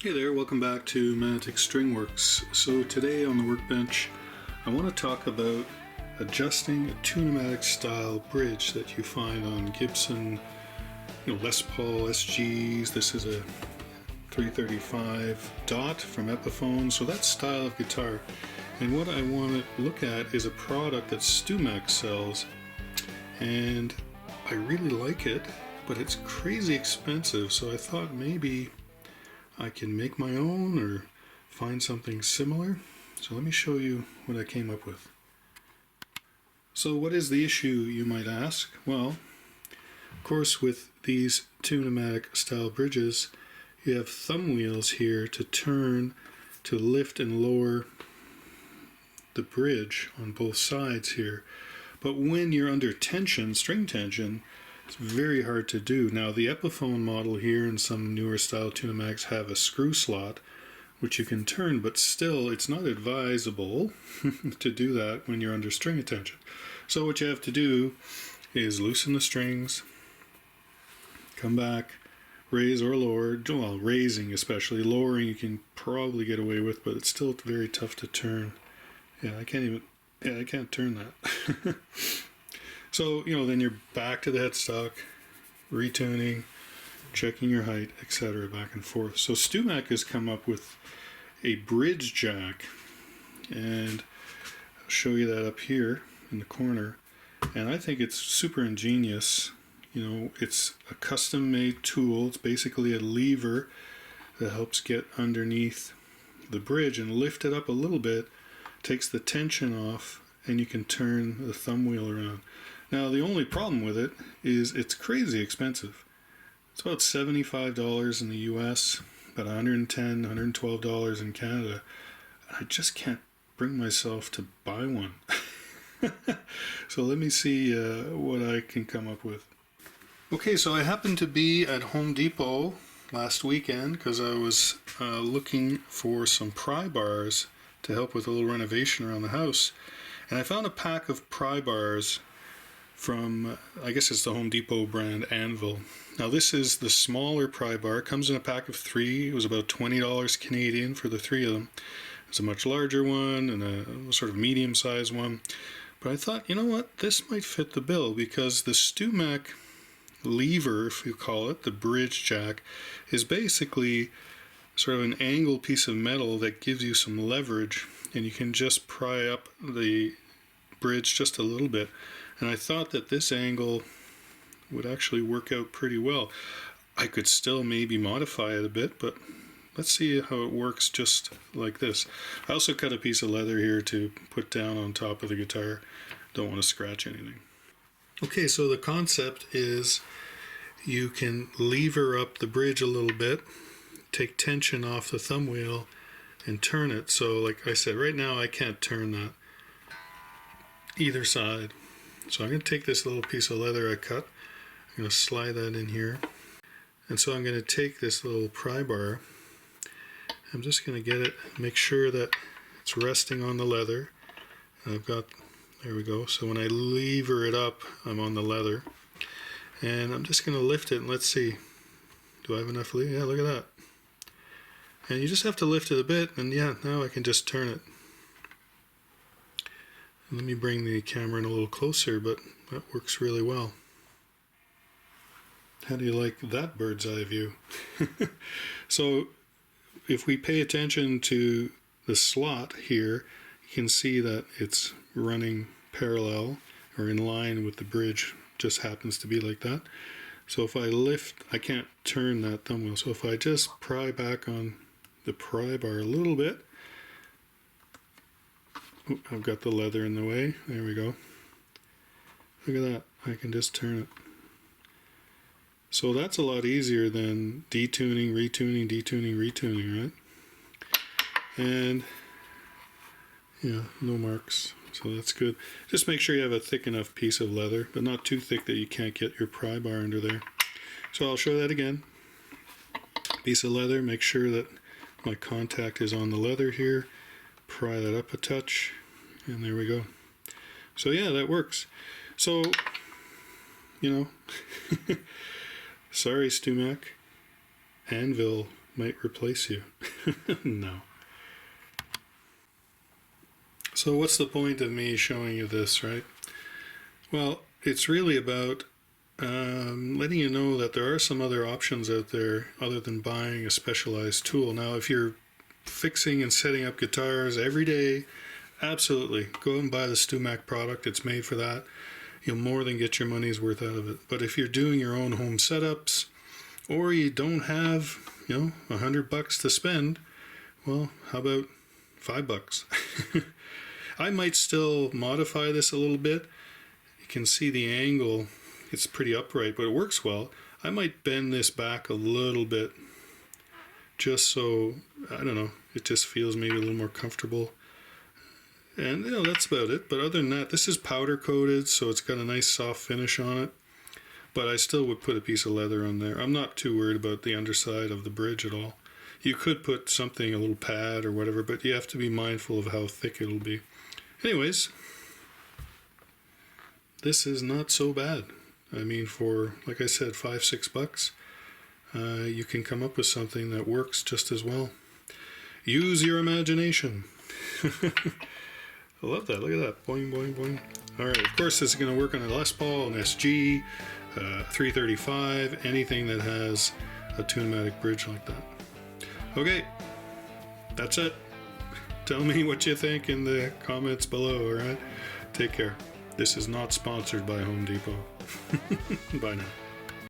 Hey there, welcome back to Matic Stringworks. So today on the workbench I want to talk about adjusting a tune-o-matic style bridge that you find on Gibson, Les Paul SGs. This is a 335 dot from Epiphone, so that style of guitar. And what I want to look at is a product that Stewmac sells, and I really like it, but it's crazy expensive, so I thought maybe I can make my own or find something similar. So let me show you what I came up with. So what is the issue, you might ask? Well, of course, with these tune-o-matic style bridges, you have thumb wheels here to turn, to lift and lower the bridge on both sides here. But when you're under tension, string tension, it's very hard to do. Now the Epiphone model here and some newer style tune-o-macs have a screw slot which you can turn, but still it's not advisable to do that when you're under string tension. So what you have to do is loosen the strings, come back, raise or lower, well, raising especially. Lowering you can probably get away with, but it's still very tough to turn. I can't turn that. So, then you're back to the headstock, retuning, checking your height, etc., back and forth. So Stewmac has come up with a bridge jack, and I'll show you that up here in the corner. And I think it's super ingenious. It's a custom-made tool. It's basically a lever that helps get underneath the bridge and lift it up a little bit, takes the tension off, and you can turn the thumb wheel around. Now the only problem with it is it's crazy expensive. It's about $75 in the US, about $110, $112 in Canada. I just can't bring myself to buy one. So let me see what I can come up with. Okay, so I happened to be at Home Depot last weekend because I was looking for some pry bars to help with a little renovation around the house. And I found a pack of pry bars from, I guess it's the Home Depot brand Anvil. Now this is the smaller pry bar. It comes in a pack of 3. It was about $20 Canadian for the 3 of them. There's a much larger one and a sort of medium-sized one. But I thought, you know what, this might fit the bill, because the Stewmac lever, if you call it, the bridge jack, is basically sort of an angled piece of metal that gives you some leverage, and you can just pry up the bridge just a little bit. And I thought that this angle would actually work out pretty well. I could still maybe modify it a bit, but let's see how it works just like this. I also cut a piece of leather here to put down on top of the guitar. Don't want to scratch anything. Okay, so the concept is you can lever up the bridge a little bit, take tension off the thumb wheel, and turn it. So like I said, right now I can't turn that either side. So I'm going to take this little piece of leather I cut, I'm going to slide that in here, and so I'm going to take this little pry bar, I'm just going to get it, make sure that it's resting on the leather, and I've got, there we go, so when I lever it up I'm on the leather, and I'm just going to lift it and let's see, do I have enough lever? Yeah, look at that. And you just have to lift it a bit, and yeah, now I can just turn it. Let me bring the camera in a little closer, but that works really well. How do you like that bird's eye view? So if we pay attention to the slot here, you can see that it's running parallel or in line with the bridge, just happens to be like that. So if I lift, I can't turn that thumb wheel. So if I just pry back on the pry bar a little bit, I've got the leather in the way. There we go. Look at that. I can just turn it. So that's a lot easier than detuning, retuning, detuning, retuning, right? And yeah, no marks. So that's good. Just make sure you have a thick enough piece of leather, but not too thick that you can't get your pry bar under there. So I'll show that again. Piece of leather, make sure that my contact is on the leather here. Pry that up a touch, and there we go. So yeah, that works. So, sorry Stewmac, Anvil might replace you. No. So what's the point of me showing you this, right? Well, it's really about letting you know that there are some other options out there other than buying a specialized tool. Now, if you're fixing and setting up guitars every day, absolutely, go and buy the Stewmac product. It's made for that. You'll more than get your money's worth out of it. But if you're doing your own home setups, or you don't have, $100 to spend, well, how about $5? I might still modify this a little bit. You can see the angle, it's pretty upright, but it works well. I might bend this back a little bit just so, I don't know, it just feels maybe a little more comfortable. And that's about it. But other than that, this is powder coated, so it's got a nice soft finish on it. But I still would put a piece of leather on there. I'm not too worried about the underside of the bridge at all. You could put something, a little pad or whatever, but you have to be mindful of how thick it'll be. Anyways, this is not so bad. I mean, for, like I said, $5-6, you can come up with something that works just as well. Use your imagination. I love that. Look at that. Boing, boing, boing. All right. Of course, this is going to work on a Les Paul, an SG, 335, anything that has a tune-o-matic bridge like that. Okay. That's it. Tell me what you think in the comments below, all right? Take care. This is not sponsored by Home Depot. Bye now.